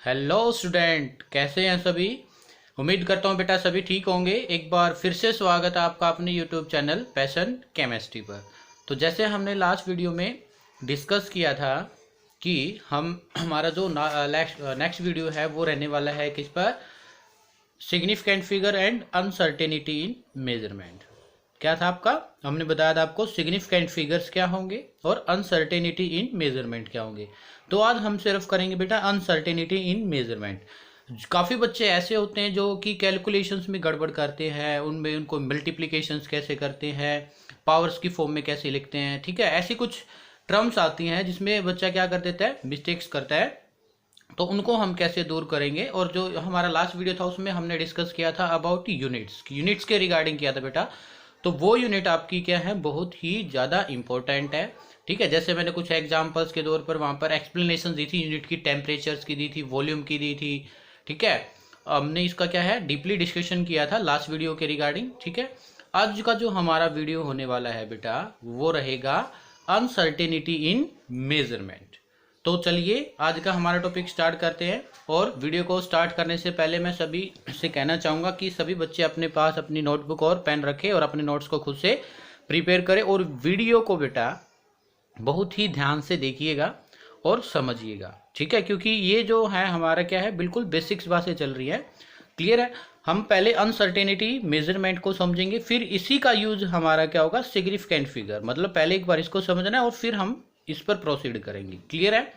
Hello student, कैसे हैं सभी। उम्मीद करता हूँ बेटा सभी ठीक होंगे। एक बार फिर से स्वागत है आपका अपने यूट्यूब चैनल पैशन केमिस्ट्री पर। तो जैसे हमने लास्ट वीडियो में डिस्कस किया था कि हमारा जो नेक्स्ट वीडियो है वो रहने वाला है किस पर, significant figure and uncertainty in measurement. क्या था आपका, हमने बताया था आपको सिग्निफिकेंट फिगर्स क्या होंगे और अनसर्टेनिटी इन मेजरमेंट क्या होंगे। तो आज हम सिर्फ करेंगे बेटा अनसर्टेनिटी इन मेजरमेंट। काफ़ी बच्चे ऐसे होते हैं जो कि कैलकुलेशंस में गड़बड़ करते हैं, उनमें उनको मल्टीप्लिकेशंस कैसे करते हैं, पावर्स की फॉर्म में कैसे लिखते हैं, ठीक है। ऐसी कुछ टर्म्स आती हैं जिसमें बच्चा क्या कर देता है, मिस्टेक्स करता है। तो उनको हम कैसे दूर करेंगे। और जो हमारा लास्ट वीडियो था उसमें हमने डिस्कस किया था अबाउट यूनिट्स के रिगार्डिंग किया था बेटा। तो वो यूनिट आपकी क्या है, बहुत ही ज़्यादा इंपॉर्टेंट है, ठीक है। जैसे मैंने कुछ एग्जांपल्स के तौर पर वहाँ पर एक्सप्लेनेशन दी थी, यूनिट की टेम्परेचर्स की दी थी, वॉल्यूम की दी थी, ठीक है। हमने इसका क्या है डीपली डिस्कशन किया था लास्ट वीडियो के रिगार्डिंग, ठीक है। आज का जो हमारा वीडियो होने वाला है बेटा वो रहेगा अनसर्टेनिटी इन मेजरमेंट। तो चलिए आज का हमारा टॉपिक स्टार्ट करते हैं। और वीडियो को स्टार्ट करने से पहले मैं सभी से कहना चाहूँगा कि सभी बच्चे अपने पास अपनी नोटबुक और पेन रखें और अपने नोट्स को खुद से प्रिपेयर करें। और वीडियो को बेटा बहुत ही ध्यान से देखिएगा और समझिएगा, ठीक है। क्योंकि ये जो है हमारा क्या है, बिल्कुल बेसिक्स बातें चल रही है, क्लियर है। हम पहले अनसर्टेनिटी मेजरमेंट को समझेंगे, फिर इसी का यूज हमारा क्या होगा, सिग्निफिकेंट फिगर। मतलब पहले एक बार इसको समझना है और फिर हम इस पर प्रोसीड करेंगे, क्लियर है,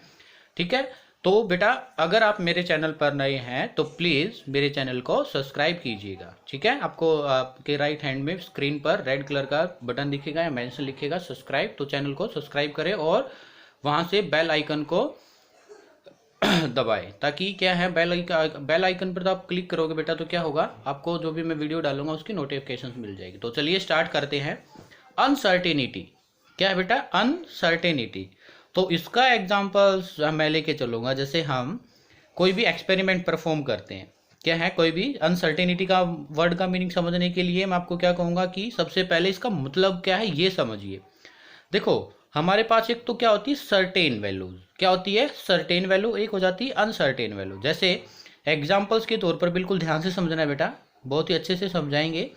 ठीक है। तो बेटा अगर आप मेरे चैनल पर नए हैं तो प्लीज़ मेरे चैनल को सब्सक्राइब कीजिएगा, ठीक है। आपको आपके राइट हैंड में स्क्रीन पर रेड कलर का बटन दिखेगा या मेंशन लिखेगा सब्सक्राइब, तो चैनल को सब्सक्राइब करें और वहाँ से बेल आइकन को दबाएं, ताकि क्या है बेल आइकन पर तो आप क्लिक करोगे बेटा तो क्या होगा, आपको जो भी मैं वीडियो डालूंगा उसकी नोटिफिकेशन मिल जाएगी। तो चलिए स्टार्ट करते हैं। अनसर्टेनिटी क्या है बेटा, अनसर्टेनिटी। तो इसका एग्जांपल्स मैं लेके चलूँगा। जैसे हम कोई भी एक्सपेरिमेंट परफॉर्म करते हैं, क्या है, कोई भी अनसर्टेनिटी का वर्ड का मीनिंग समझने के लिए मैं आपको क्या कहूँगा कि सबसे पहले इसका मतलब क्या है ये समझिए। देखो हमारे पास एक तो क्या होती है सर्टेन वैल्यूज, क्या होती है सर्टेन वैल्यू, एक हो जाती है अनसर्टेन वैल्यू। जैसे एग्जाम्पल्स के तौर पर बिल्कुल ध्यान से समझना है बेटा, बहुत ही अच्छे से समझाएंगे।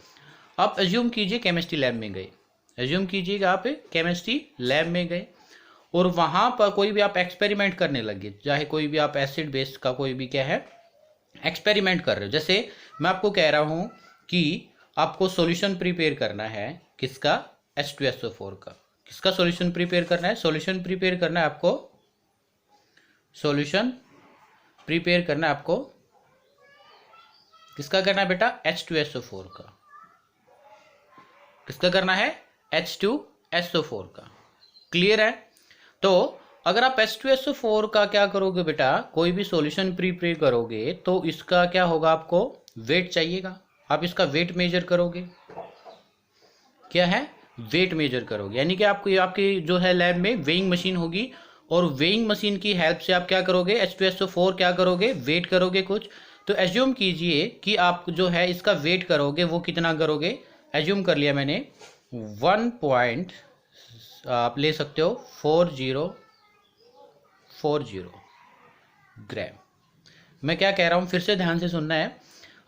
आप एज्यूम कीजिए केमिस्ट्री लैब में गए, एज्यूम कीजिएगा आप केमिस्ट्री लैब में गए और वहाँ पर कोई भी आप एक्सपेरिमेंट करने लगे, चाहे कोई भी आप एसिड बेस का कोई भी क्या है एक्सपेरिमेंट कर रहे हो। जैसे मैं आपको कह रहा हूँ कि आपको सॉल्यूशन प्रिपेयर करना है, किसका, H2SO4 का। किसका सॉल्यूशन प्रिपेयर करना है, सॉल्यूशन प्रिपेयर करना है आपको, सॉल्यूशन प्रिपेयर करना है आपको, किसका करना है बेटा, H2SO4 का। किसका करना है, H2SO4 का, क्लियर है। तो अगर आप H2SO4 का क्या करोगे बेटा, कोई भी सॉल्यूशन प्रिपेयर करोगे तो इसका क्या होगा, आपको वेट चाहिएगा, आप इसका वेट मेजर करोगे, क्या है, वेट मेजर करोगे। यानी कि आपको आपकी जो है लैब में वेइंग मशीन होगी और वेइंग मशीन की हेल्प से आप क्या करोगे, H2SO4 क्या करोगे, वेट करोगे कुछ। तो एज्यूम कीजिए कि आप जो है इसका वेट करोगे, वो कितना करोगे, एज्यूम कर लिया मैंने 1 आप ले सकते हो 4040 ग्राम। मैं क्या कह रहा हूँ फिर से ध्यान से सुनना है।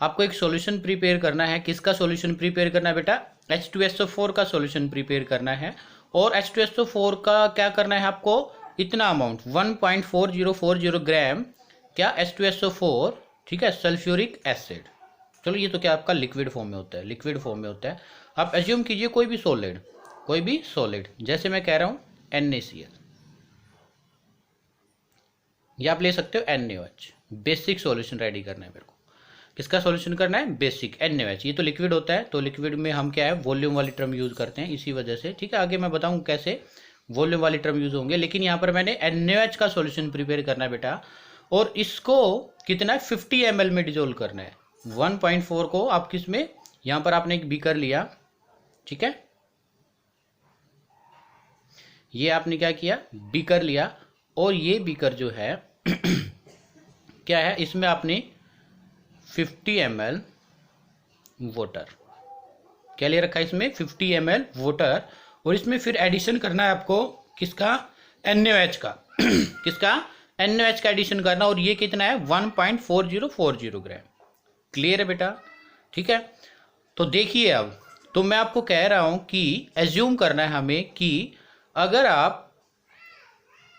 आपको एक सॉल्यूशन प्रिपेयर करना है, किसका सॉल्यूशन प्रिपेयर करना है बेटा, H2SO4 का सॉल्यूशन प्रिपेयर करना है। और H2SO4 का क्या करना है आपको, इतना अमाउंट 1.4040 ग्राम क्या, H2SO4, ठीक है, सल्फ्यूरिक एसिड। चलो ये तो क्या आपका लिक्विड फॉर्म में होता है, लिक्विड फॉर्म में होता है। आप एज्यूम कीजिए कोई भी सॉलिड, कोई भी सॉलिड, जैसे मैं कह रहा हूँ NaCl, या आप ले सकते हो NaOH। बेसिक सॉल्यूशन रेडी करना है मेरे को, किसका सॉल्यूशन करना है, बेसिक NaOH। ये तो लिक्विड होता है, तो लिक्विड में हम क्या है वॉल्यूम वाली टर्म यूज करते हैं इसी वजह से, ठीक है। आगे मैं बताऊँ कैसे वॉल्यूम वाली टर्म यूज होंगे, लेकिन यहाँ पर मैंने NaOH का सॉल्यूशन प्रिपेयर करना है बेटा। और इसको कितना है 50 ml में डिजोल्व करना है। 1.4 को आप किस में, यहाँ पर आपने एक बीकर लिया, ठीक है, ये आपने क्या किया, बीकर लिया, और ये बीकर जो है क्या है, इसमें आपने 50 ml वाटर क्या ले रखा है, इसमें 50 ml वाटर। और इसमें फिर एडिशन करना है आपको किसका, NaOH का किसका, NaOH का एडिशन करना, और ये कितना है 1.4040 ग्राम। क्लियर है बेटा? ठीक है, तो देखिए अब तो मैं आपको कह रहा हूं कि एज्यूम करना है हमें कि अगर आप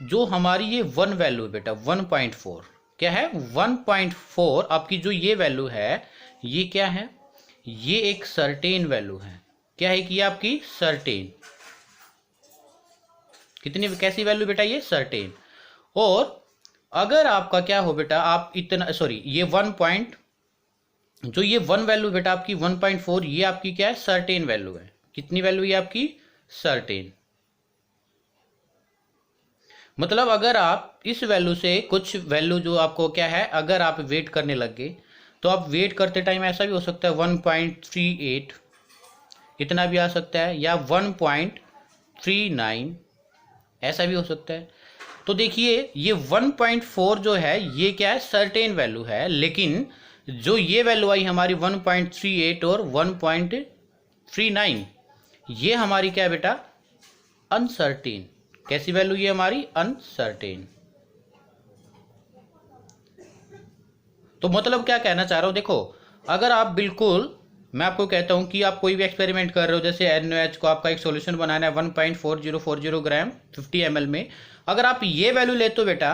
जो हमारी ये 1 वैल्यू है बेटा 1.4 क्या है 1.4 आपकी जो ये वैल्यू है ये क्या है, ये एक सर्टेन वैल्यू है। क्या है कि ये आपकी सर्टेन, कितनी कैसी वैल्यू बेटा, ये सर्टेन। और अगर आपका क्या हो बेटा, आप इतना सॉरी ये 1 पॉइंट जो ये 1 वैल्यू बेटा आपकी 1.4 ये आपकी क्या है सर्टेन वैल्यू है। कितनी वैल्यू ये आपकी सर्टेन। मतलब अगर आप इस वैल्यू से कुछ वैल्यू जो आपको क्या है अगर आप वेट करने लग गए तो आप वेट करते टाइम ऐसा भी हो सकता है 1.38 इतना भी आ सकता है, या 1.39 ऐसा भी हो सकता है। तो देखिए ये 1.4 जो है ये क्या है सर्टेन वैल्यू है, लेकिन जो ये वैल्यू आई हमारी 1.38 और 1.39 ये हमारी क्या है बेटा अनसर्टेन। कैसी वैल्यू ये हमारी अनसर्टेन। तो मतलब क्या कहना चाह रहा हूं, देखो अगर आप बिल्कुल मैं आपको कहता हूं कि आप कोई भी एक्सपेरिमेंट कर रहे हो, जैसे NaOH को आपका एक सॉल्यूशन बनाना है 1.4040 ग्राम 50 ml में, अगर आप ये वैल्यू लेते हो बेटा,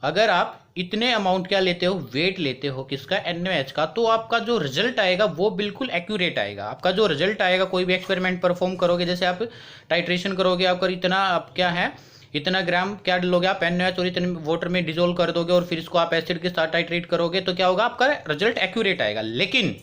अगर आप इतने अमाउंट क्या लेते हो वेट लेते हो किसका NaOH का, तो आपका जो रिजल्ट आएगा वो बिल्कुल एक्यूरेट आएगा। आपका जो रिजल्ट आएगा कोई भी एक्सपेरिमेंट परफॉर्म करोगे, जैसे आप टाइट्रेशन करोगे, आपका इतना आप क्या है इतना ग्राम क्या लोगे आप NaOH और इतने वाटर में डिजोल्व कर दोगे और फिर इसको आप एसिड के साथ टाइट्रेट करोगे तो क्या होगा आपका रिजल्ट एक्यूरेट आएगा। लेकिन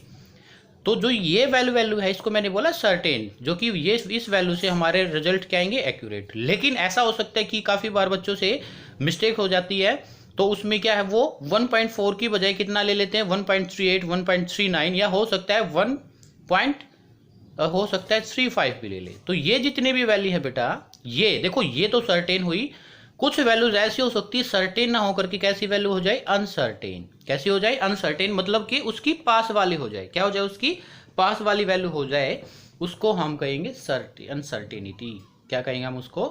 तो जो ये वैल्यू है इसको मैंने बोला सर्टेन, जो कि ये इस वैल्यू से हमारे रिजल्ट क्या आएंगे एक्यूरेट। लेकिन ऐसा हो सकता है कि काफ़ी बार बच्चों से मिस्टेक हो जाती है, तो उसमें क्या है वो 1.4 की बजाय कितना ले लेते हैं 1.38 1.39 या हो सकता है 1.35 भी ले ले। तो ये जितने भी वैल्यू है बेटा ये देखो ये तो सर्टेन हुई, कुछ वैल्यूज ऐसी हो सकती है सर्टेन ना होकर के कैसी वैल्यू हो जाए अनसर्टेन। कैसी हो जाए अनसर्टेन, मतलब कि उसकी पास वाली हो जाए, क्या हो जाए उसकी पास वाली वैल्यू हो जाए, उसको हम कहेंगे अनसर्टेनिटी। क्या कहेंगे हम उसको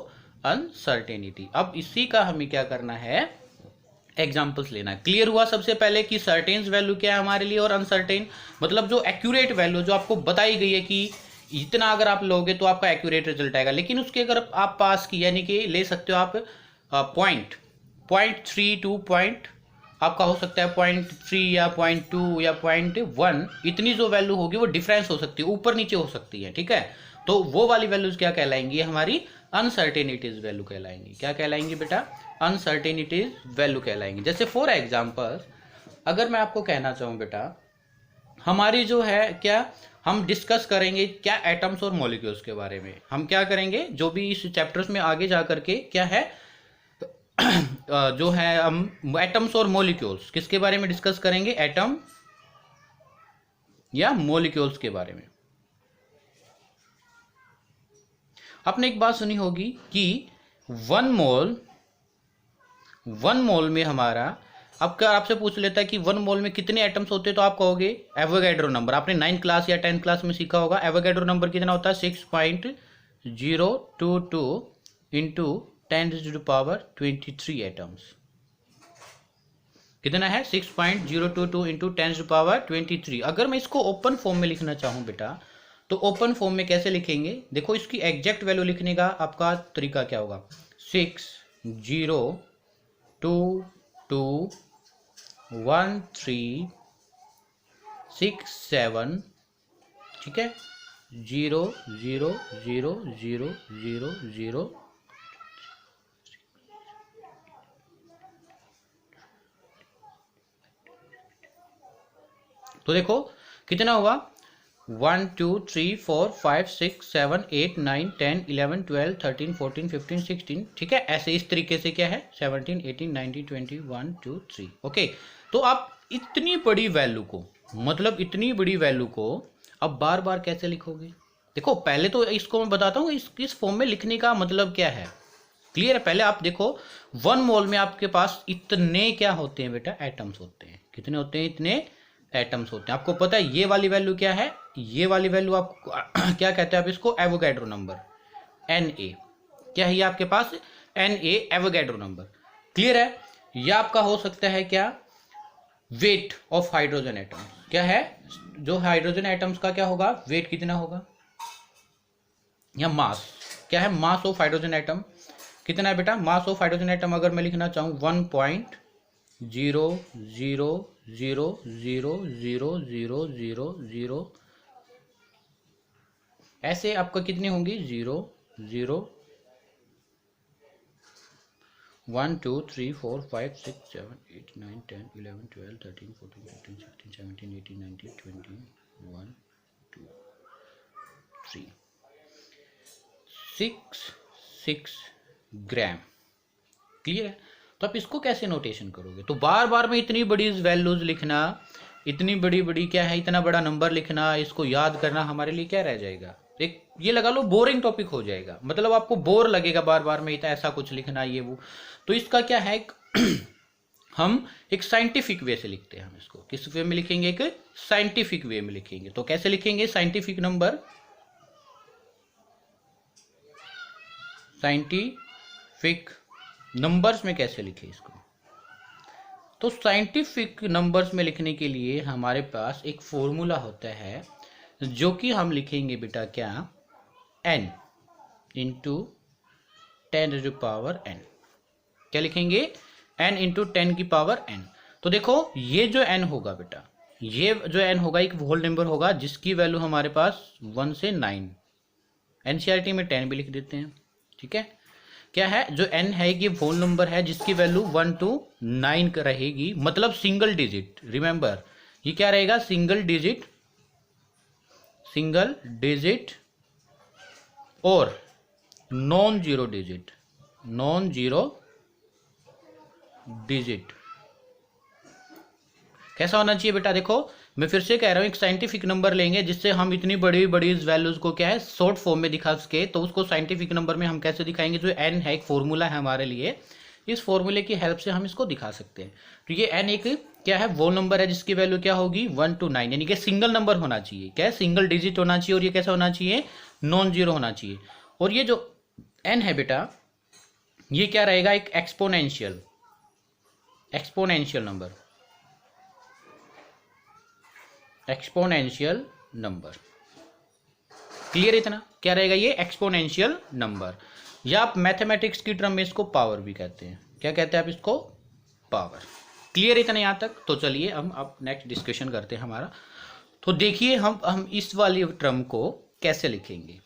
अनसर्टेनिटी। अब इसी का हमें क्या करना है एग्जाम्पल्स लेना है। क्लियर हुआ सबसे पहले कि सर्टेन वैल्यू क्या है हमारे लिए और अनसर्टेन मतलब जो एक्यूरेट वैल्यू जो आपको बताई गई है कि इतना अगर आप लोगे तो आपका एक्यूरेट रिजल्ट आएगा, लेकिन उसके अगर आप पास की यानी कि ले सकते हो आप पॉइंट आपका हो सकता है 0.3 या 0.2 या 0.1 इतनी जो वैल्यू होगी वो डिफरेंस हो सकती है, ऊपर नीचे हो सकती है। ठीक है, तो वो वाली वैल्यूज क्या कहलाएंगी हमारी अनसर्टेनिटीज वैल्यू कहलाएंगी। क्या कहलाएंगी बेटा अनसर्टेनिटीज वैल्यू कहलाएंगी। जैसे फॉर एग्जांपल अगर मैं आपको कहना चाहूँ बेटा हमारी जो है क्या हम डिस्कस करेंगे क्या एटम्स और मॉलिक्यूल्स के बारे में। हम क्या करेंगे जो भी इस चैप्टर्स में आगे जा करके क्या है जो है हम एटम्स और मॉलिक्यूल्स किसके बारे में डिस्कस करेंगे, एटम या मॉलिक्यूल्स के बारे में। आपने एक बात सुनी होगी कि 1 मोल में हमारा आपका आपसे पूछ लेता है कि 1 मोल में कितने एटम्स होते हैं, तो आप कहोगे एवोगैड्रो नंबर। आपने 9th क्लास या 10th क्लास में सीखा होगा एवोगैड्रो नंबर कितना होता है 6.022 इंटू 10⁻23 एटम्स। कितना है 6.022 इंटू 10⁻23। अगर मैं इसको ओपन फॉर्म में लिखना चाहूं बेटा तो ओपन फॉर्म में कैसे लिखेंगे, देखो इसकी एग्जैक्ट वैल्यू लिखने का आपका तरीका क्या होगा 6.0221367 ठीक है 0.0000000। तो देखो कितना हुआ 1 2 3 4 5 6 7 8 9 10 11 12 13 14 15 16 ठीक है। ऐसे इस तरीके से क्या है 17 18 19 20 1 2 3 ओके। तो आप इतनी बड़ी वैल्यू को मतलब इतनी बड़ी वैल्यू को अब बार बार कैसे लिखोगे। देखो पहले तो इसको मैं बताता हूँ इस फॉर्म में लिखने का मतलब क्या है। क्लियर है, पहले आप देखो 1 मोल में आपके पास इतने क्या होते हैं बेटा एटम्स होते हैं। कितने होते हैं, इतने एटम्स होते हैं। आपको पता है ये वाली वैल्यू क्या है, ये वाली वैल्यू आप क्या कहते हैं आप इसको एवोगैड्रो नंबर Na क्या है ये आपके पास Na एवोगैड्रो नंबर। क्लियर है, या आपका हो सकता है क्या, वेट ऑफ हाइड्रोजन एटम। क्या है, जो हाइड्रोजन एटम्स का क्या होगा, वेट कितना होगा, या मास। क्या है, मास ऑफ हाइड्रोजन एटम कितना है बेटा, मास ऑफ हाइड्रोजन एटम अगर मैं लिखना चाहूँ 1.0000000, ऐसे आपका कितनी होंगी, 0 0 1 2 3 4 5 6 7 8 9 10 11 12 13 14 15 16 17 18 19 20 1 2 3 6 ग्राम। क्लियर है। तो आप इसको कैसे नोटेशन करोगे, तो बार बार में इतनी बड़ी वैल्यूज लिखना, इतनी बड़ी बड़ी क्या है, इतना बड़ा नंबर लिखना, इसको याद करना हमारे लिए क्या रह जाएगा, एक ये लगा लो बोरिंग टॉपिक हो जाएगा। मतलब आपको बोर लगेगा बार बार में इतना ऐसा कुछ लिखना ये वो। तो इसका क्या है हम एक साइंटिफिक वे से लिखते हैं। हम इसको किस वे में लिखेंगे, एक साइंटिफिक वे में लिखेंगे। तो कैसे लिखेंगे साइंटिफिक नंबर, साइंटिफिक नंबर्स में कैसे लिखें इसको। तो साइंटिफिक नंबर्स में लिखने के लिए हमारे पास एक फॉर्मूला होता है, जो कि हम लिखेंगे बेटा क्या, n इंटू 10⁻n। क्या लिखेंगे, n इंटू 10 की पावर n। तो देखो ये जो n होगा बेटा, ये जो n होगा एक होल नंबर होगा जिसकी वैल्यू हमारे पास 1 से 9, एनसीईआरटी में 10 भी लिख देते हैं। ठीक है, क्या है जो n है ये होल नंबर है जिसकी वैल्यू 1 to 9 रहेगी, मतलब सिंगल डिजिट। रिमेंबर ये क्या रहेगा, सिंगल डिजिट और नॉन जीरो डिजिट। कैसा होना चाहिए बेटा, देखो मैं फिर से कह रहा हूं, एक साइंटिफिक नंबर लेंगे जिससे हम इतनी बड़ी बड़ी वैल्यूज को क्या है शॉर्ट फॉर्म में दिखा सके। तो उसको साइंटिफिक नंबर में हम कैसे दिखाएंगे, जो n है एक फॉर्मूला है हमारे लिए, इस फॉर्मूले की हेल्प से हम इसको दिखा सकते हैं। तो ये n एक क्या है वो नंबर है जिसकी वैल्यू क्या होगी 1 to 9, यानी कि सिंगल नंबर होना चाहिए, क्या है सिंगल डिजिट होना चाहिए, और ये कैसा होना चाहिए, नॉन जीरो होना चाहिए। और ये जो n है बेटा ये क्या रहेगा, एक एक्सपोनेंशियल नंबर। क्लियर, इतना क्या रहेगा, ये एक्सपोनेंशियल नंबर, या आप मैथमेटिक्स की टर्म में इसको पावर भी कहते हैं। क्या कहते हैं आप इसको, पावर। क्लियर इतना यहाँ तक। तो चलिए हम अब नेक्स्ट डिस्कशन करते हैं हमारा। तो देखिए हम इस वाली टर्म को कैसे लिखेंगे,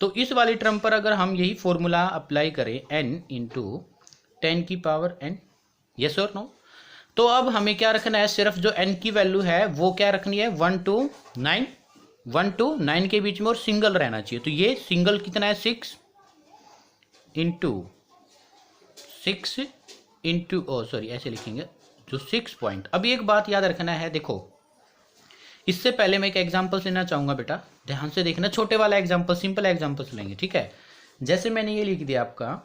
तो इस वाली टर्म पर अगर हम यही फॉर्मूला अप्लाई करें n इंटू 10 की पावर n, यस और नो। तो अब हमें क्या रखना है, सिर्फ जो n की वैल्यू है वो क्या रखनी है 1 to 9 के बीच में, और सिंगल रहना चाहिए। तो ये सिंगल कितना है 6 इंटू ऐसे लिखेंगे जो 6 पॉइंट। अब एक बात याद रखना है, देखो इससे पहले मैं एक एग्जांपल लेना चाहूंगा बेटा, ध्यान से देखना, छोटे वाला एग्जांपल, सिंपल एग्जांपल्स लेंगे। ठीक है, जैसे मैंने ये लिख दिया आपका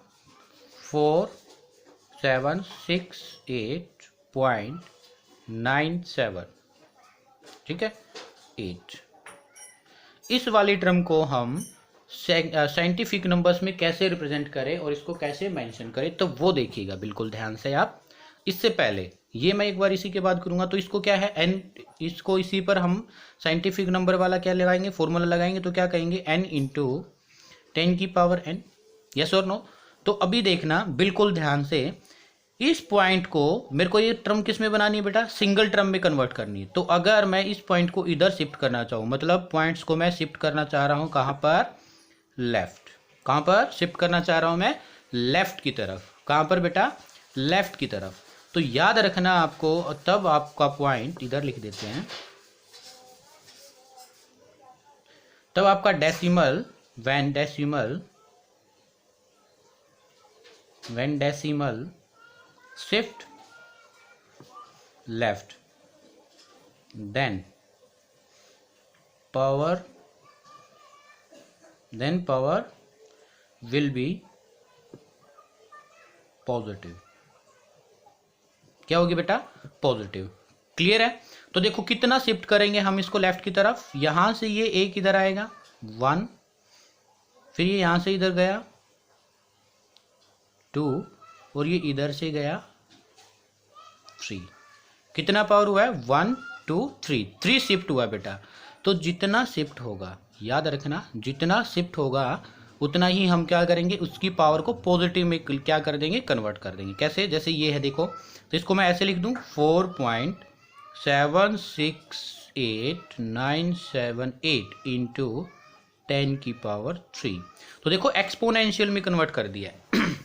4768.97, ठीक है 8। इस वाली टर्म को हम साइंटिफिक नंबर्स में कैसे रिप्रेजेंट करें और इसको कैसे मेंशन करें, तो वो देखिएगा बिल्कुल ध्यान से आप। इससे पहले ये मैं एक बार इसी के बाद करूंगा, तो इसको क्या है n, इसको इसी पर हम साइंटिफिक नंबर वाला क्या लगाएंगे, फॉर्मूला लगाएंगे। तो क्या कहेंगे n इंटू 10 की पावर n, यस और नो। तो अभी देखना बिल्कुल ध्यान से, इस पॉइंट को मेरे को ये टर्म किस में बनानी है बेटा, सिंगल टर्म में कन्वर्ट करनी है। तो अगर मैं इस पॉइंट को इधर शिफ्ट करना चाहूँ, मतलब पॉइंट्स को मैं शिफ्ट करना चाह रहा हूँ कहाँ पर, लेफ्ट। कहाँ पर शिफ्ट करना चाह रहा हूँ मैं, लेफ्ट की तरफ। कहाँ पर बेटा, लेफ्ट की तरफ। तो याद रखना आपको, तब आपका पॉइंट इधर लिख देते हैं, तब आपका decimal, when decimal shift left, then power will be positive. क्या होगी बेटा, पॉजिटिव। क्लियर है। तो देखो कितना शिफ्ट करेंगे हम इसको लेफ्ट की तरफ, यहां से ये एक इधर आएगा 1, फिर ये यहां से इधर गया 2, और ये इधर से गया 3। कितना पावर हुआ है? 1 2 3, 3 शिफ्ट हुआ बेटा। तो जितना शिफ्ट होगा, याद रखना, जितना शिफ्ट होगा उतना ही हम क्या करेंगे, उसकी पावर को पॉजिटिव में क्या कर देंगे, कन्वर्ट कर देंगे। कैसे? जैसे ये है देखो, तो इसको मैं ऐसे लिख दूं 4.768978 इंटू 10 की पावर 3। तो देखो एक्सपोनेंशियल में कन्वर्ट कर दिया है।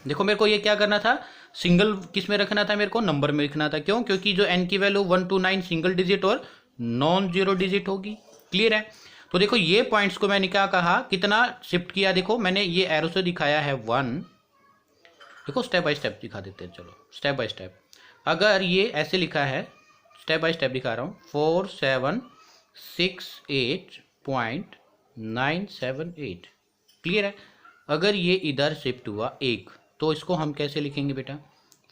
देखो मेरे को ये क्या करना था, सिंगल किस में रखना था, मेरे को नंबर में लिखना था। क्यों? क्योंकि जो n की वैल्यू 1 to 9 सिंगल डिजिट और नॉन जीरो डिजिट होगी। क्लियर है? तो देखो ये पॉइंट्स को मैंने क्या कहा, कितना शिफ्ट किया, देखो मैंने ये एरो से दिखाया है 1। देखो स्टेप बाय स्टेप दिखा देते हैं, चलो स्टेप बाय स्टेप। अगर ये ऐसे लिखा है, स्टेप बाय स्टेप दिखा रहा हूँ, 4768.978। क्लियर है? अगर ये इधर शिफ्ट हुआ 1, तो इसको हम कैसे लिखेंगे बेटा,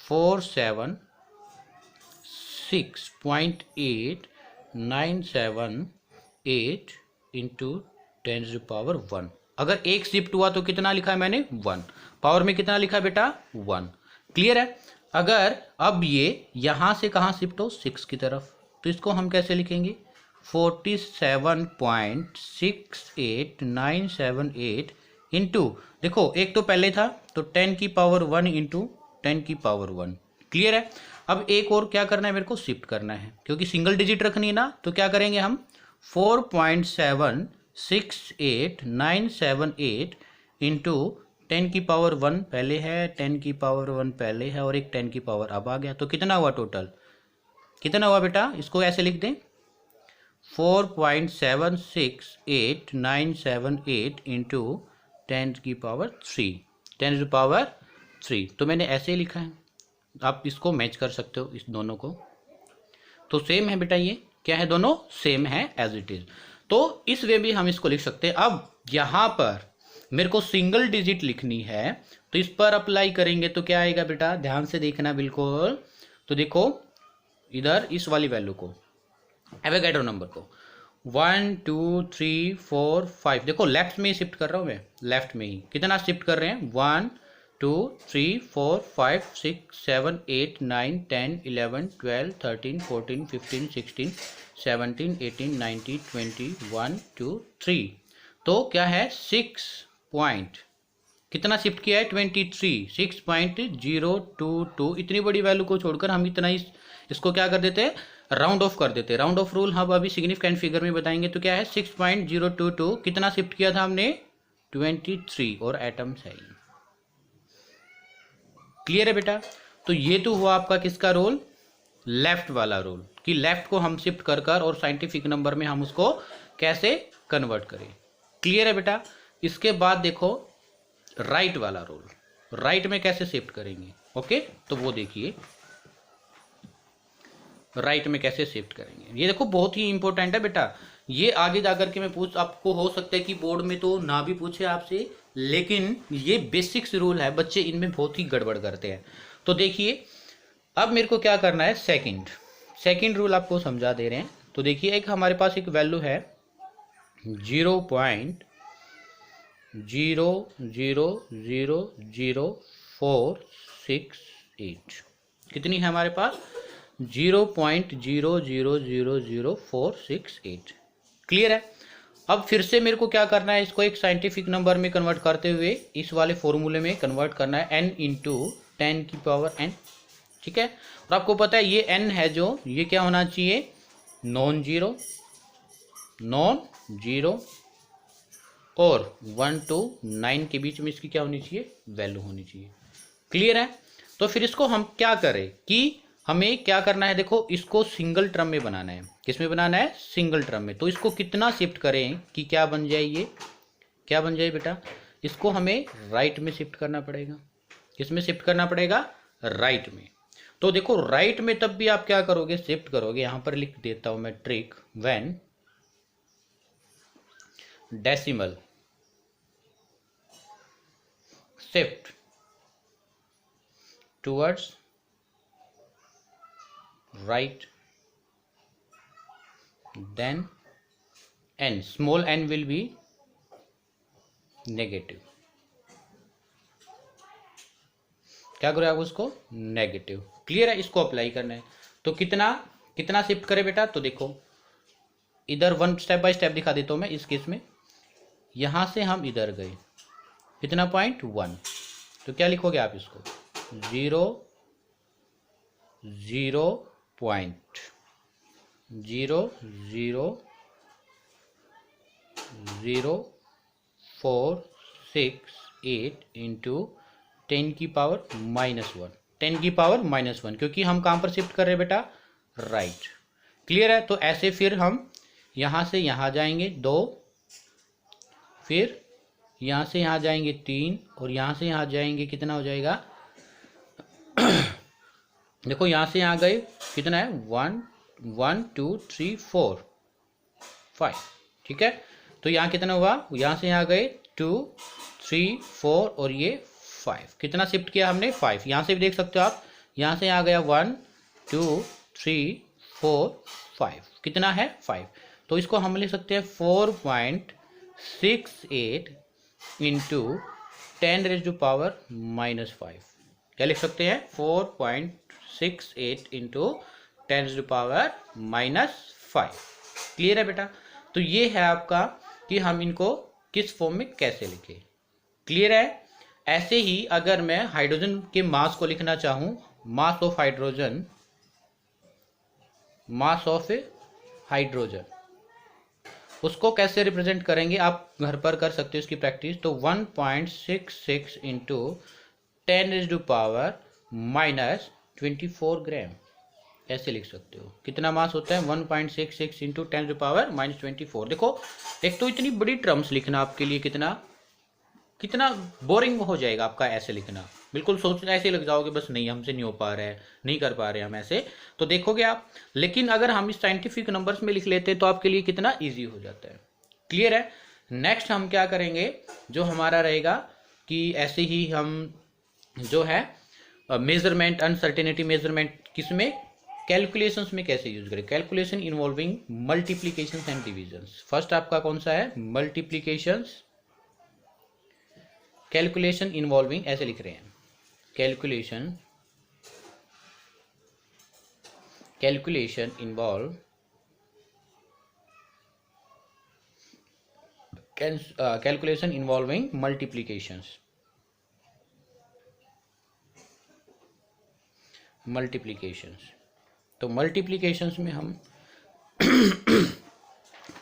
476.8978 इंटू 10⁻1। अगर 1 शिफ्ट हुआ तो कितना लिखा है मैंने, 1। पावर में कितना लिखा बेटा, 1। क्लियर है? अगर अब ये यहां से कहां शिफ्ट हो, 6 की तरफ, तो इसको हम कैसे लिखेंगे, 47.68978 इंटू, देखो एक तो पहले था तो 10 की पावर 1 इंटू 10 की पावर 1। क्लियर है? अब एक और क्या करना है, मेरे को शिफ्ट करना है, क्योंकि सिंगल डिजिट रखनी है ना, तो क्या करेंगे हम, 4.768978 इंटू 10 की पावर 1 पहले है, 10 की पावर 1 पहले है, और एक 10 की पावर अब आ गया। तो कितना हुआ टोटल, कितना हुआ बेटा, इसको ऐसे लिख दें, 4.768978 इंटू 10 की पावर 3, 10 की पावर 3। तो मैंने ऐसे ही लिखा है, आप इसको मैच कर सकते हो इस दोनों को। तो सेम है बेटा, ये क्या है, दोनों सेम है एज इट इज। तो इस वे भी हम इसको लिख सकते हैं। अब यहां पर मेरे को सिंगल डिजिट लिखनी है, तो इस पर अप्लाई करेंगे तो क्या आएगा बेटा, ध्यान से देखना बिल्कुल। तो देखो इधर इस वाली वैल्यू को, एवोगैड्रो नंबर को 1 2 3 4 5, देखो लेफ्ट में ही शिफ्ट कर रहा हूं मैं, लेफ्ट में ही कितना शिफ्ट कर रहे हैं, 1 2 3 4 5 6 7 8 9 10 11 12 13 14 15 16 17 18 19 20 1 2 3। तो क्या है, 6 पॉइंट, कितना शिफ्ट किया है, 23, 6.022। इतनी बड़ी वैल्यू को छोड़कर हम इतना ही इसको क्या कर देते हैं, राउंड ऑफ कर देते हैं। राउंड ऑफ रूल हम अभी सिग्निफिकेंट फिगर में बताएंगे। तो क्या है, 6.022, कितना शिफ्ट किया था हमने, 23, और एटम्स है। क्लियर है बेटा? तो ये तो हुआ आपका किसका रोल, लेफ्ट वाला रोल, कि लेफ्ट को हम शिफ्ट कर कर और साइंटिफिक नंबर में हम उसको कैसे कन्वर्ट करें। क्लियर है बेटा? इसके बाद देखो राइट वाला रोल, राइट में कैसे शिफ्ट करेंगे। ओके, तो वो देखिए राइट में कैसे शिफ्ट करेंगे। ये देखो बहुत ही इंपॉर्टेंट है बेटा, ये आगे जाकर के मैं पूछ, आपको हो सकता है कि बोर्ड में तो ना भी पूछे आपसे, लेकिन ये बेसिक्स रूल है, बच्चे इनमें बहुत ही गड़बड़ करते हैं। तो देखिए अब मेरे को क्या करना है, सेकंड रूल आपको समझा दे रहे हैं। तो देखिए एक हमारे पास एक वैल्यू है 0.000468, कितनी है हमारे पास, 0.000468। क्लियर है? अब फिर से मेरे को क्या करना है, इसको एक साइंटिफिक नंबर में कन्वर्ट करते हुए इस वाले फॉर्मूले में कन्वर्ट करना है, n इंटू 10 की पावर n। ठीक है? और आपको पता है ये n है जो, ये क्या होना चाहिए, नॉन जीरो, और 1 to 9 के बीच में इसकी क्या होनी चाहिए, वैल्यू होनी चाहिए। क्लियर है? तो फिर इसको हम क्या करें कि हमें क्या करना है, देखो इसको सिंगल टर्म में बनाना है। किस में बनाना है, सिंगल टर्म में। तो इसको कितना शिफ्ट करें कि क्या बन जाए, ये क्या बन जाए बेटा, इसको हमें राइट में शिफ्ट करना पड़ेगा। किस में शिफ्ट करना पड़ेगा, राइट में। तो देखो राइट में तब भी आप क्या करोगे, शिफ्ट करोगे। यहां पर लिख देता हूं मैं trick, when decimal shift towards right, then n, small n will be negative। क्या करो आप उसको नेगेटिव। क्लियर है, इसको अप्लाई करना है। तो कितना कितना शिफ्ट करे बेटा, तो देखो इधर वन स्टेप बाय स्टेप दिखा देता हूँ मैं। इस केस में यहाँ से हम इधर गए, कितना 0.1, तो क्या लिखोगे आप इसको 0.0000468 इंटू 10⁻⁻1, 10⁻⁻1, क्योंकि हम कहाँ पर शिफ्ट कर रहे हैं बेटा, राइट। क्लियर है। तो ऐसे फिर हम यहाँ से यहाँ जाएंगे 2, फिर यहाँ से यहाँ जाएंगे 3, और यहाँ से यहाँ जाएंगे कितना हो जाएगा देखो यहाँ से यहाँ गए कितना है 1 1 2 3 4 5, ठीक है। तो यहाँ कितना हुआ, यहाँ से यहाँ गए 2 3 4 और ये 5, कितना शिफ्ट किया हमने 5। यहाँ से भी देख सकते हो आप, यहाँ से यहाँ गया 1 2 3 4 5, कितना है 5। तो इसको हम लिख सकते हैं 4.68 इंटू 10⁻⁻5। क्या लिख सकते हैं 4.68 इंटू 10⁻⁻5। क्लियर है बेटा। तो ये है आपका कि हम इनको किस फॉर्म में कैसे लिखें। क्लियर है। ऐसे ही अगर मैं हाइड्रोजन के मास को लिखना चाहूं, mass of hydrogen, mass of hydrogen, उसको कैसे रिप्रेजेंट करेंगे आप घर पर कर सकते हो इसकी प्रैक्टिस। तो 1.66 इंटू 10⁻⁻24 ग्राम ऐसे लिख सकते हो। कितना मास होता है 1.66 इंटू 10⁻⁻24। देखो एक तो इतनी बड़ी टर्म्स लिखना आपके लिए कितना बोरिंग हो जाएगा आपका ऐसे लिखना। बिल्कुल सोच ऐसे लग जाओगे बस नहीं हमसे नहीं हो पा रहा है, नहीं कर पा रहे हम ऐसे, तो देखोगे आप। लेकिन अगर हम इस साइंटिफिक नंबर्स में लिख लेते हैं तो आपके लिए कितना इजी हो जाता है। क्लियर है। नेक्स्ट हम क्या करेंगे, जो हमारा रहेगा कि ऐसे ही हम जो है मेजरमेंट, अनसर्टेनिटी मेजरमेंट किसमें, कैलकुलेशंस में कैसे यूज करें। Calculation involving multiplications and divisions. First आपका कौन सा है, मल्टीप्लीकेशंस, कैलकुलेशन इन्वॉल्विंग ऐसे लिख रहे हैं, calculation involve calculation involving multiplications, तो मल्टीप्लीकेशंस में हम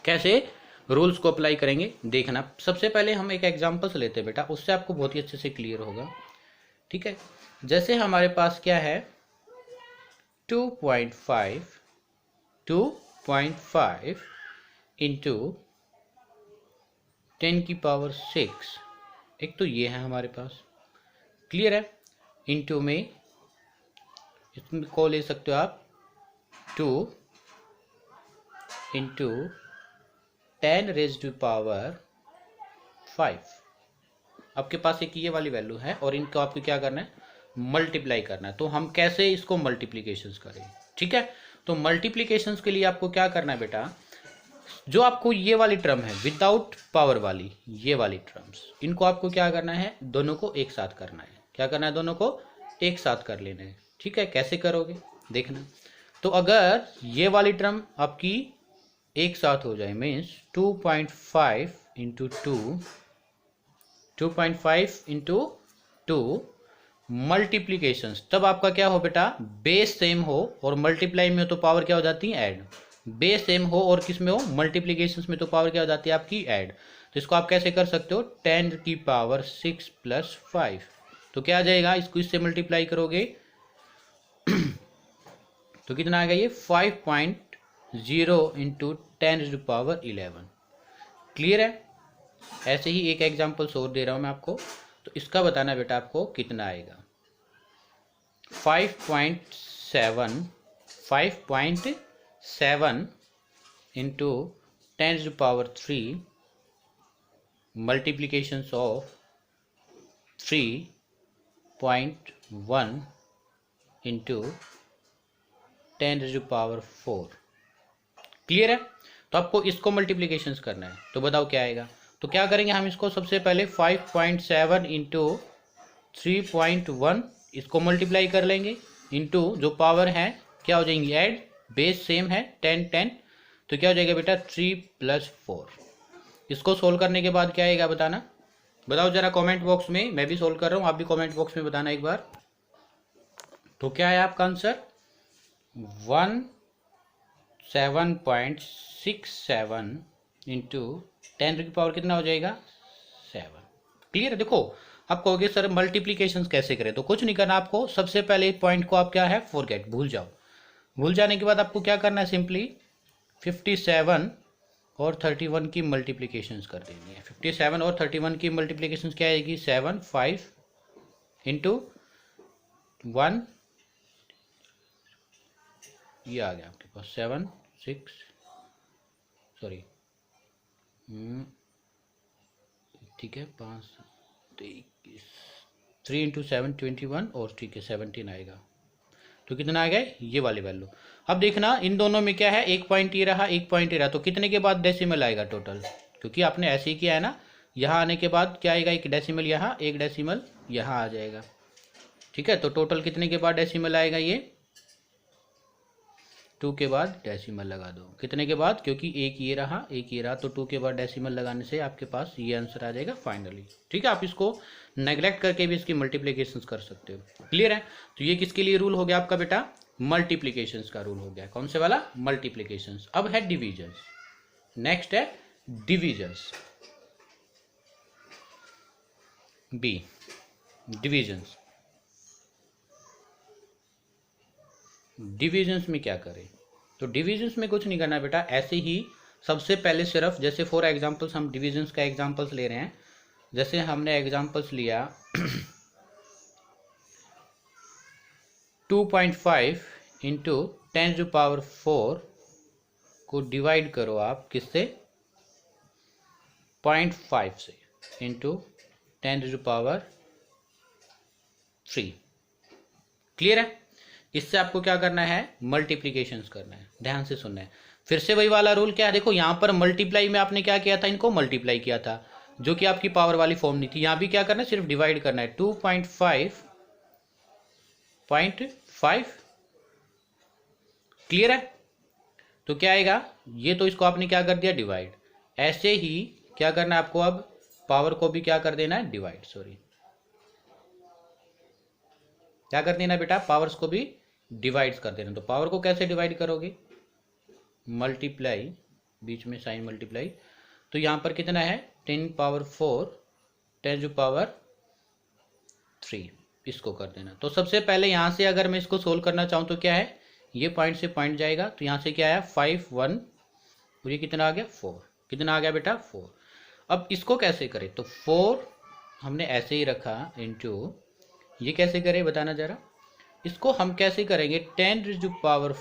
कैसे रूल्स को अप्लाई करेंगे देखना। सबसे पहले हम एक एग्जांपल से लेते हैं बेटा, उससे आपको बहुत ही अच्छे से क्लियर होगा। ठीक है। जैसे हमारे पास क्या है 2.5 इंटू 10⁻⁶, एक तो ये है हमारे पास। क्लियर है। इंटू में इसको ले सकते हो आप 2 इंटू 10⁻⁵। आपके पास एक ये वाली वैल्यू है और इनको आपको क्या करना है, मल्टीप्लाई करना है। तो हम कैसे इसको मल्टीप्लीकेशंस करें। ठीक है। तो मल्टीप्लीकेशंस के लिए आपको क्या करना है बेटा, जो आपको ये वाली टर्म है विदाउट पावर वाली, ये वाली टर्म्स, इनको आपको क्या करना है, दोनों को एक साथ करना है। क्या करना है, दोनों को एक साथ कर लेना है। ठीक है। कैसे करोगे देखना। तो अगर ये वाली टर्म आपकी एक साथ हो जाए, मीन्स 2.5 इंटू 2 मल्टीप्लीकेशंस, तब आपका क्या हो बेटा, बेस सेम हो और मल्टीप्लाई में हो तो पावर क्या हो जाती है, ऐड। बेस सेम हो और किस में हो, मल्टीप्लीकेशंस में, तो पावर क्या हो जाती है आपकी, ऐड। तो इसको आप कैसे कर सकते हो, 10⁻⁶ + 5, तो क्या आ जाएगा, इसको इससे मल्टीप्लाई करोगे तो कितना आएगा ये 5.0 इंटू 10⁻11। क्लियर है। ऐसे ही एक एग्जांपल्स और दे रहा हूं मैं आपको, तो इसका बताना बेटा आपको कितना आएगा। 5.7 into 10⁻3 multiplications of 3.1 into 10⁻4। Clear है। तो आपको इसको मल्टीप्लीकेशंस करना है, तो बताओ क्या आएगा। तो क्या करेंगे हम इसको, सबसे पहले 5.7 इंटू 3.1 इसको मल्टीप्लाई कर लेंगे इंटू जो पावर है क्या हो जाएंगी ऐड, बेस सेम है 10 10, तो क्या हो जाएगा बेटा 3 + 4। इसको सोल्व करने के बाद क्या आएगा बताना, बताओ जरा कमेंट बॉक्स में, मैं भी सोल्व कर रहा हूँ, आप भी कमेंट बॉक्स में बताना एक बार। तो क्या है आपका आंसर 17.67 इंटू 10 की पावर कितना हो जाएगा 7। क्लियर है। देखो आप कहोगे सर मल्टीप्लीकेशन कैसे करें, तो कुछ नहीं करना आपको, सबसे पहले एक पॉइंट को आप क्या है फॉरगेट, भूल जाओ। भूल जाने के बाद आपको क्या करना है, सिंपली 57 और 31 की मल्टीप्लीकेशंस कर देनी है। 57 और 31 की मल्टीप्लीकेशंस क्या आएगी 7 5 इंटू 1, ये आ गया आपके पास 7 6 सॉरी ठीक है 5 3 इंटू 7 21 और ठीक है 17 आएगा। तो कितना आ गया ये वाली वैल्यू। अब देखना इन दोनों में क्या है, एक पॉइंट ये रहा एक पॉइंट ये रहा, तो कितने के बाद डेसिमल आएगा टोटल, क्योंकि आपने ऐसे ही किया है ना। यहाँ आने के बाद क्या आएगा, एक डेसिमल यहाँ एक डेसिमल यहाँ आ जाएगा। ठीक है, तो टोटल कितने के बाद डेसिमल आएगा, ये 2 के बाद डेसिमल लगा दो। कितने के बाद, क्योंकि एक ये रहा एक ये रहा, तो 2 के बाद डेसिमल लगाने से आपके पास ये आंसर आ जाएगा फाइनली। ठीक है, आप इसको नेग्लेक्ट करके भी इसकी मल्टीप्लिकेशंस कर सकते हो। क्लियर है। तो ये किसके लिए रूल हो गया आपका बेटा, मल्टीप्लिकेशंस का रूल हो गया। कौन से वाला, मल्टीप्लिकेशंस। अब है डिविजन्स, नेक्स्ट है डिविजन्स, बी डिविजन्स। डिविजन्स में क्या करें, तो डिविजन्स में कुछ नहीं करना बेटा, ऐसे ही सबसे पहले सिर्फ जैसे फॉर एग्जांपल्स हम डिविजन्स का एग्जांपल्स ले रहे हैं। जैसे हमने एग्जांपल्स लिया 2.5 इंटू 10⁴ को डिवाइड करो आप किससे 0.5 से इंटू 10⁻3। क्लियर है। इससे आपको क्या करना है, मल्टीप्लिकेशंस करना है। ध्यान से सुनना है, फिर से वही वाला रूल क्या है, देखो यहाँ पर मल्टीप्लाई में आपने क्या किया था, इनको मल्टीप्लाई किया था, जो कि आपकी पावर वाली फॉर्म नहीं थी। यहाँ भी क्या करना है, सिर्फ डिवाइड करना है 2.5 क्लियर है। तो क्या आएगा, ये तो इसको आपने क्या कर दिया डिवाइड। ऐसे ही क्या करना है आपको, अब पावर को भी क्या कर देना है डिवाइड, सॉरी क्या कर देना बेटा, पावर्स को भी डिवाइड कर देना। तो पावर को कैसे डिवाइड करोगे, मल्टीप्लाई, बीच में साइन मल्टीप्लाई। तो यहाँ पर कितना है 10⁴ 10⁻3 इसको कर देना। तो सबसे पहले यहाँ से अगर मैं इसको सोल्व करना चाहूँ तो क्या है, ये पॉइंट से पॉइंट जाएगा, तो यहाँ से क्या आया 5 1 और ये कितना आ गया 4। कितना आ गया बेटा 4। अब इसको कैसे करें, तो 4 हमने ऐसे ही रखा इंटू, ये कैसे करें बताना जरा। इसको हम कैसे करेंगे 10⁴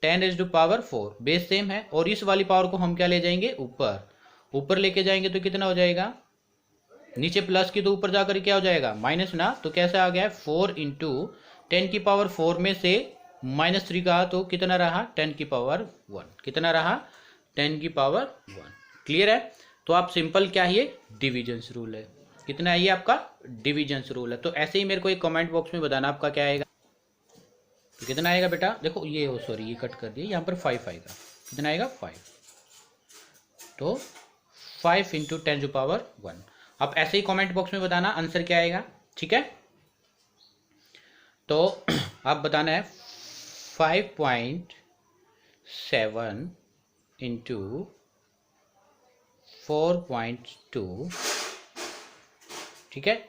10⁴ बेस सेम है, और इस वाली पावर को हम क्या ले जाएंगे ऊपर, ऊपर लेके जाएंगे तो कितना हो जाएगा, नीचे प्लस की तो ऊपर जाकर क्या हो जाएगा माइनस ना। तो कैसे आ गया 4 इंटू 10⁴ में से -3 कहा तो कितना रहा 10⁻1, कितना रहा 10⁻1। क्लियर है। तो आप सिंपल क्या है, ये डिविजन्स रूल है। कितना है ये आपका डिविजन्स रूल है। तो ऐसे ही मेरे को एक कमेंट बॉक्स में बताना आपका क्या आएगा, तो कितना आएगा बेटा, देखो ये हो सॉरी ये कट कर दिया, यहाँ पर 5 आएगा। कितना आएगा 5, तो 5 इंटू 10⁻1। अब ऐसे ही कमेंट बॉक्स में बताना आंसर क्या आएगा। ठीक है, तो आप बताना है 5.7 इंटू 4.2। ठीक है,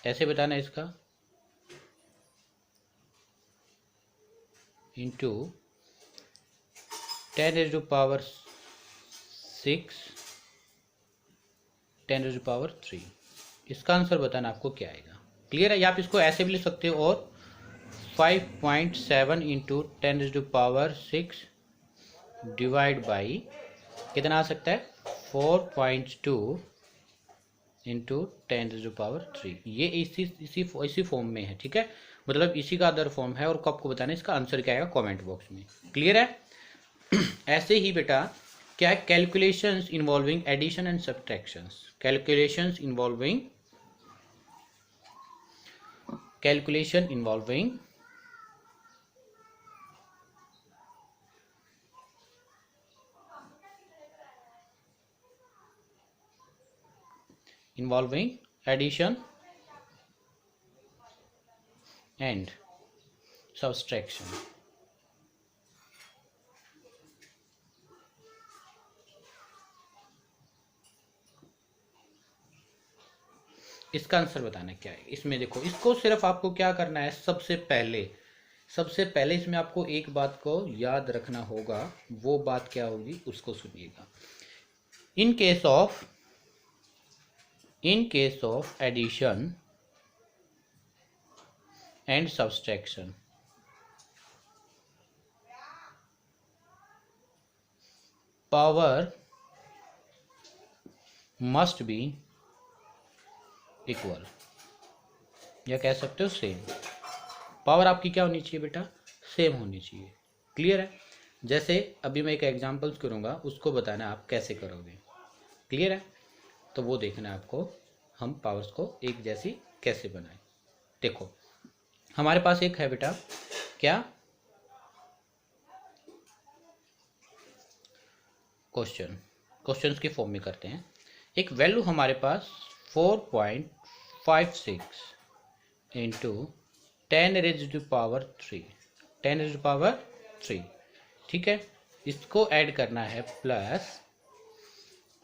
ऐसे बताना है इसका, इंटू 10⁻6 10⁻3। इसका आंसर बताना आपको क्या आएगा। क्लियर है। या आप इसको ऐसे भी लिख सकते हो, और 5.7 इंटू 10⁻6 डिवाइड बाई कितना आ सकता है 4.2 इंटू 10⁻3। ये इसी फॉर्म में है। ठीक है, मतलब इसी का अदर फॉर्म है, और आपको बताना है इसका आंसर क्या आएगा कमेंट बॉक्स में। क्लियर है। ऐसे ही बेटा क्या है, calculations involving addition and subtractions, calculations involving calculation involving addition and subtraction। इसका आंसर बताना क्या है। इसमें देखो, इसको सिर्फ आपको क्या करना है, सबसे पहले इसमें आपको एक बात को याद रखना होगा। वो बात क्या होगी उसको सुनिएगा। In case of addition and subtraction, power must be equal, या कह सकते हो सेम। पावर आपकी क्या होनी चाहिए बेटा, सेम होनी चाहिए। क्लियर है। जैसे अभी मैं एक एग्जांपल्स करूंगा, उसको बताना आप कैसे करोगे। क्लियर है। तो वो देखना है आपको, हम पावर्स को एक जैसी कैसे बनाएं। देखो हमारे पास एक है बेटा, क्या, क्वेश्चंस की फॉर्म में करते हैं। एक वैल्यू हमारे पास 4.56 इंटू 10⁻³ ठीक है। इसको ऐड करना है प्लस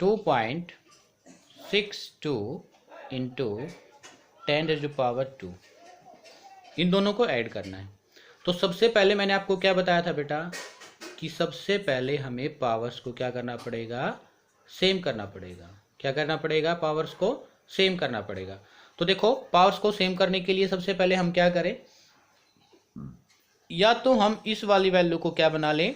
2.62 इंटू 10⁻²। इन दोनों को ऐड करना है। तो सबसे पहले मैंने आपको क्या बताया था बेटा, कि सबसे पहले हमें पावर्स को क्या करना पड़ेगा, सेम करना पड़ेगा। क्या करना पड़ेगा, पावर्स को सेम करना पड़ेगा। तो देखो पावर्स को सेम करने के लिए सबसे पहले हम क्या करें, या तो हम इस वाली वैल्यू को क्या बना लें,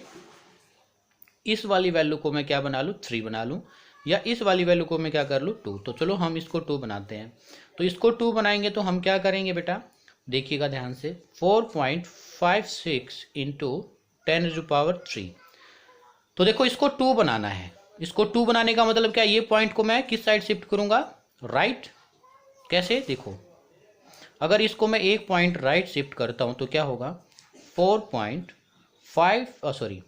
इस वाली वैल्यू को मैं क्या बना लूँ, 3 बना लूँ, या इस वाली वैल्यू को मैं क्या कर लूँ, 2। तो चलो हम इसको 2 बनाते हैं। तो इसको 2 बनाएंगे तो हम क्या करेंगे बेटा, देखिएगा ध्यान से, 4.56 इंटू 10⁻³ तो देखो इसको 2 बनाना है। इसको 2 बनाने का मतलब क्या, ये पॉइंट को मैं किस साइड शिफ्ट करूंगा, राइट। कैसे, देखो अगर इसको मैं एक पॉइंट राइट शिफ्ट करता हूं तो क्या होगा, 4.5 सॉरी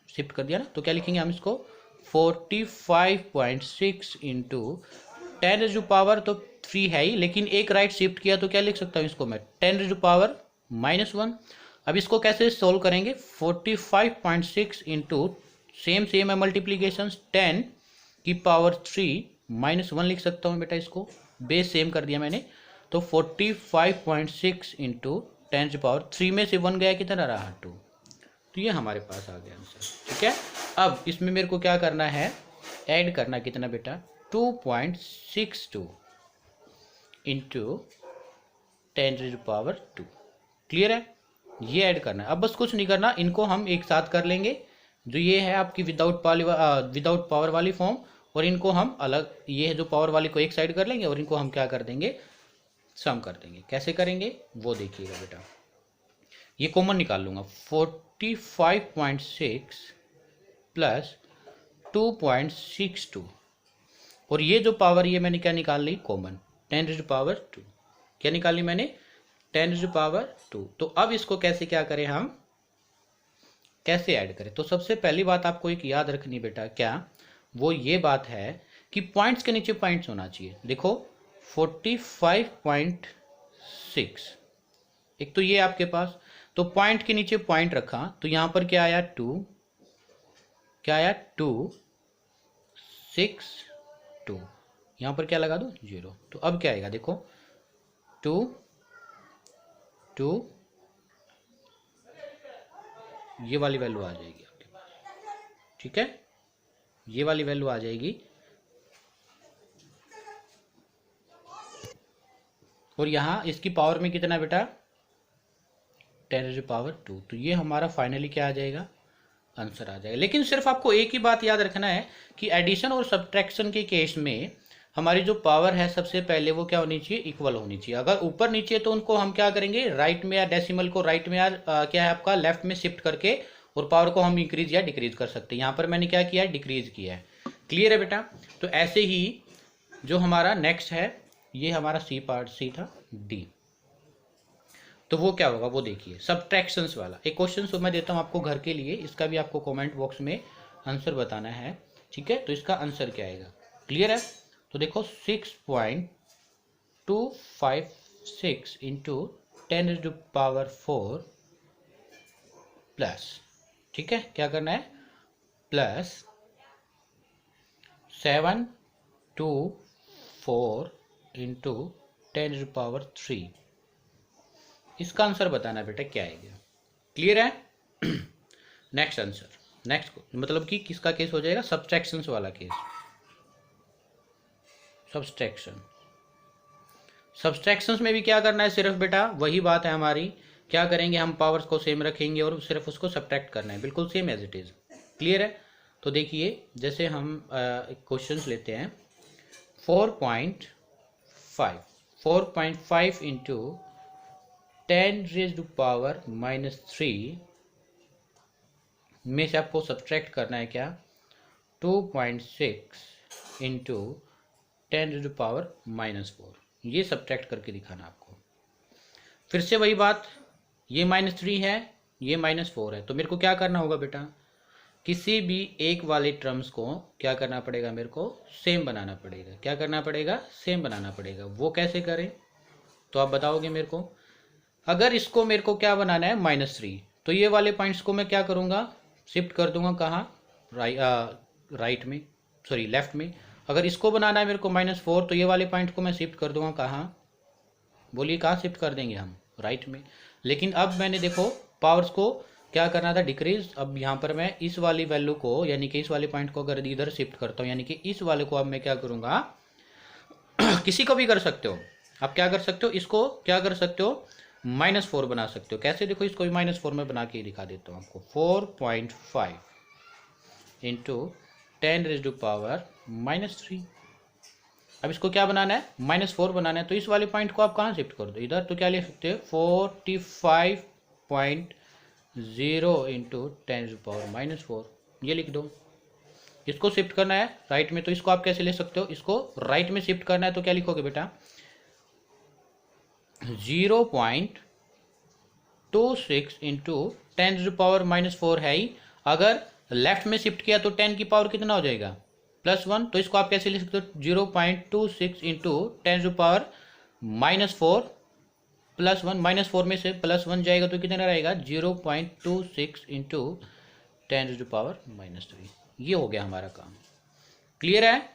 शिफ्ट कर दिया ना, तो क्या लिखेंगे हम इसको 45.6 इंटू 10⁻³ है ही, लेकिन एक राइट शिफ्ट किया तो क्या लिख सकता हूँ इसको मैं 10⁻⁻1। अब इसको कैसे सोल्व करेंगे, 45.6 इंटू सेम है मल्टीप्लीकेशन 10⁻³ लिख सकता हूँ बेटा। इसको बेस सेम कर दिया मैंने, तो 45.6 इंटू 10⁻³ में से 1 गया, कितना रहा 2। तो ये हमारे पास आ गया आंसर। ठीक है। अब इसमें मेरे को क्या करना है, ऐड करना कितना बेटा, 2.62 इंटू 10⁻²। क्लियर है, ये ऐड करना है। अब बस कुछ नहीं करना, इनको हम एक साथ कर लेंगे। जो ये है आपकी विदाउट पावर वाली फॉर्म, और इनको हम अलग, ये है जो पावर वाली को एक साइड कर लेंगे, और इनको हम क्या कर देंगे, सम कर देंगे। कैसे करेंगे वो देखिएगा बेटा। ये कॉमन निकाल लूंगा, 45.6 प्लस 2.62, और ये जो पावर ये मैंने क्या निकाल ली, कॉमन 10⁻²। क्या निकाली मैंने, 10⁻²। तो अब इसको कैसे क्या करें, हम कैसे ऐड करें। तो सबसे पहली बात आपको एक याद रखनी बेटा, क्या, वो ये बात है कि पॉइंट्स के नीचे पॉइंट्स होना चाहिए। देखो 45.6, एक तो ये आपके पास, तो पॉइंट के नीचे पॉइंट रखा, तो यहां पर क्या आया 2, क्या आया 2 6 2, यहां पर क्या लगा दो 0। तो अब क्या आएगा, देखो 2 2, ये वाली वैल्यू आ जाएगी आपके पास। ठीक है, ये वाली वैल्यू आ जाएगी, और यहां इसकी पावर में कितना बेटा, 10⁻²। तो ये हमारा फाइनली क्या आ जाएगा, आंसर आ जाएगा। लेकिन सिर्फ आपको एक ही बात याद रखना है कि एडिशन और सब्ट्रैक्शन के केस में हमारी जो पावर है सबसे पहले वो क्या होनी चाहिए, इक्वल होनी चाहिए। अगर ऊपर नीचे तो उनको हम क्या करेंगे, राइट में या डेसिमल को राइट में या क्या है आपका लेफ्ट में शिफ्ट करके, और पावर को हम इंक्रीज या डिक्रीज कर सकते हैं। यहाँ पर मैंने क्या किया है, डिक्रीज किया है। क्लियर है बेटा। तो ऐसे ही जो हमारा नेक्स्ट है, ये हमारा सी पार्ट सी था, डी। तो वो क्या होगा वो देखिए, सब्ट्रैक्शंस वाला एक क्वेश्चन मैं देता हूँ आपको घर के लिए, इसका भी आपको कमेंट बॉक्स में आंसर बताना है, ठीक है। तो इसका आंसर क्या आएगा, क्लियर है। तो देखो 6.256 इंटू 10⁴ प्लस, ठीक है, क्या करना है, प्लस 724 इंटू 10⁻3, इसका आंसर बताना बेटा क्या आएगा, क्लियर है। नेक्स्ट आंसर, नेक्स्ट मतलब कि किसका केस हो जाएगा, सब्ट्रैक्शंस वाला केस, सब्ट्रैक्शंस में भी क्या करना है, सिर्फ बेटा वही बात है हमारी, क्या करेंगे हम, पावर्स को सेम रखेंगे और सिर्फ उसको सब्ट्रैक्ट करना है, बिल्कुल same as it is, clear है। तो देखिए जैसे हम क्वेश्चंस लेते हैं 4.5 इंटू 10⁻³ में से आपको सब्ट्रैक्ट करना है क्या, 2.6 इंटू 10⁻⁻4, ये सब्ट्रैक्ट करके दिखाना आपको। फिर से वही बात, ये -3 है, ये -4 है, तो मेरे को क्या करना होगा बेटा, किसी भी एक वाले टर्म्स को क्या करना पड़ेगा, मेरे को सेम बनाना पड़ेगा, क्या करना पड़ेगा, सेम बनाना पड़ेगा। वो कैसे करें तो आप बताओगे मेरे को। अगर इसको मेरे को क्या बनाना है, -3, तो ये वाले पॉइंट्स को मैं क्या करूँगा, शिफ्ट कर दूंगा कहाँ, राइट में, सॉरी लेफ्ट में। अगर इसको बनाना है मेरे को -4, तो ये वाले पॉइंट को मैं शिफ्ट कर दूंगा कहाँ, बोलिए कहाँ शिफ्ट कर देंगे हम, राइट में। लेकिन अब मैंने देखो पावर्स को क्या करना था, डिक्रीज। अब यहाँ पर मैं इस वाली वैल्यू को, यानी कि इस वाले पॉइंट को अगर इधर शिफ्ट करता हूँ, यानी कि इस वाले को अब मैं क्या करूँगा किसी को भी कर सकते हो आप, क्या कर सकते हो, इसको क्या कर सकते हो, -4 बना सकते हो। कैसे, देखो इसको भी -4 में बना के दिखा देता हूँ आपको। 4.5 इंटू 10⁻³ अब इसको क्या बनाना है, -4 बनाना है, तो इस वाले पॉइंट को आप कहाँ शिफ्ट कर दो, इधर। तो क्या लिख सकते हो, 45.0 इंटू 10⁻⁻4, ये लिख दो। इसको शिफ्ट करना है राइट में, तो इसको आप कैसे ले सकते हो, इसको राइट में शिफ्ट करना है, तो क्या लिखोगे बेटा, 0.26 इंटू 10⁻⁻4 है ही। अगर लेफ्ट में शिफ्ट किया तो 10 की पावर कितना हो जाएगा, +1, तो इसको आप कैसे लिख सकते हो, 0.26 इंटू 10⁻⁻4 +1, -4 में से +1 जाएगा तो कितना रहेगा, 0.26 इंटू 10⁻⁻3, ये हो गया हमारा काम, क्लियर है।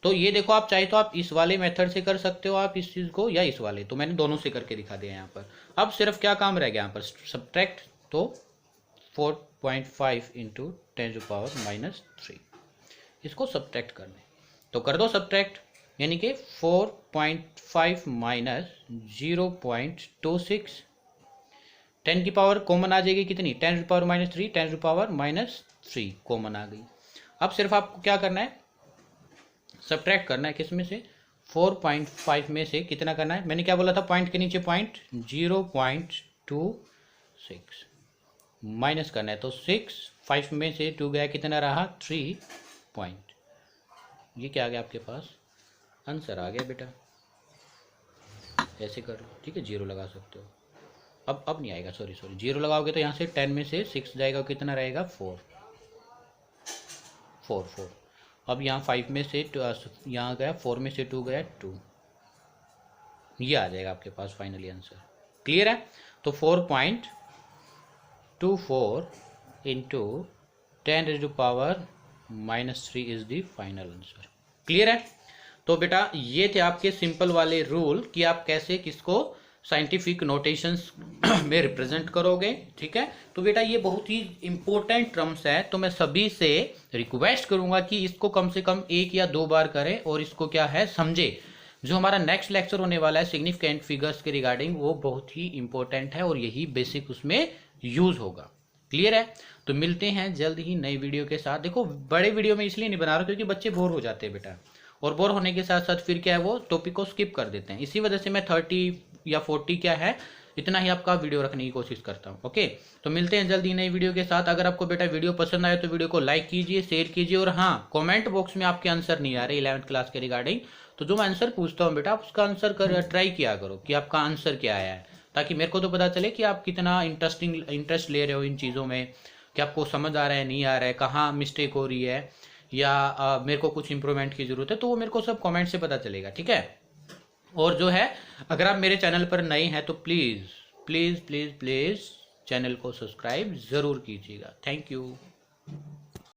तो ये देखो आप चाहे तो आप इस वाले मेथड से कर सकते हो आप इस चीज़ को, या इस वाले, तो मैंने दोनों से करके दिखा दिया यहाँ पर। अब सिर्फ क्या काम रह गया यहाँ पर, सब्ट्रैक्ट। तो 4.5 इंटू 10⁻⁻3 इसको सब्ट्रैक्ट करना है, तो कर दो सब्ट्रैक्ट, यानी कि 4.5 माइनस 0.26, 10 की पावर कॉमन आ जाएगी कितनी, 10⁻⁻3, 10⁻⁻3 कॉमन आ गई। अब सिर्फ आपको क्या करना है, सब्ट्रैक्ट करना है, किस में से, 4.5 में से कितना करना है, मैंने क्या बोला था, पॉइंट के नीचे पॉइंट, 0.26 माइनस करना है, तो 6, 5 में से 2 गया, कितना रहा, 3 पॉइंट, ये क्या आ गया आपके पास, आंसर आ गया बेटा। ऐसे कर लो, ठीक है, 0 लगा सकते हो। अब नहीं आएगा, सॉरी 0 लगाओगे तो यहाँ से 10 में से 6 जाएगा, कितना रहेगा, 4। अब यहाँ 5 में से यहाँ गया, 4 में से 2 गया, 2, ये आ जाएगा आपके पास फाइनली आंसर, क्लियर है। तो 4.24 into 10⁻⁻3 is the final answer, clear है। तो बेटा ये थे आपके सिंपल वाले रूल कि आप कैसे किसको साइंटिफिक नोटेशंस में रिप्रेजेंट करोगे, ठीक है। तो बेटा ये बहुत ही इंपॉर्टेंट टर्म्स है, तो मैं सभी से रिक्वेस्ट करूंगा कि इसको कम से कम 1 या 2 बार करें और इसको क्या है समझे। जो हमारा नेक्स्ट लेक्चर होने वाला है सिग्निफिकेंट फिगर्स के रिगार्डिंग, वो बहुत ही इंपॉर्टेंट है और यही बेसिक उसमें यूज होगा, क्लियर है। तो मिलते हैं जल्द ही नई वीडियो के साथ। देखो बड़े वीडियो में इसलिए नहीं बना रहा क्योंकि बच्चे बोर हो जाते हैं बेटा, और बोर होने के साथ साथ फिर क्या है वो टॉपिक को स्किप कर देते हैं, इसी वजह से मैं 30 या 40 क्या है इतना ही आपका वीडियो रखने की कोशिश करता हूँ। ओके, तो मिलते हैं जल्दी नई वीडियो के साथ। अगर आपको बेटा वीडियो पसंद आए तो वीडियो को लाइक कीजिए, शेयर कीजिए, और हाँ कमेंट बॉक्स में आपके आंसर नहीं आ रहे 11th क्लास के रिगार्डिंग, तो जो मैं आंसर पूछता हूँ बेटा आप उसका आंसर ट्राई किया करो कि आपका आंसर क्या आया है, ताकि मेरे को तो पता चले कि आप कितना इंटरेस्ट ले रहे हो इन चीज़ों में, कि आपको समझ आ रहा है नहीं आ रहा है, कहाँ मिस्टेक हो रही है, या मेरे को कुछ इम्प्रूवमेंट की ज़रूरत है, तो वो मेरे को सब कमेंट से पता चलेगा, ठीक है। और जो है, अगर आप मेरे चैनल पर नए हैं तो please please please please channel को सब्सक्राइब ज़रूर कीजिएगा। Thank you.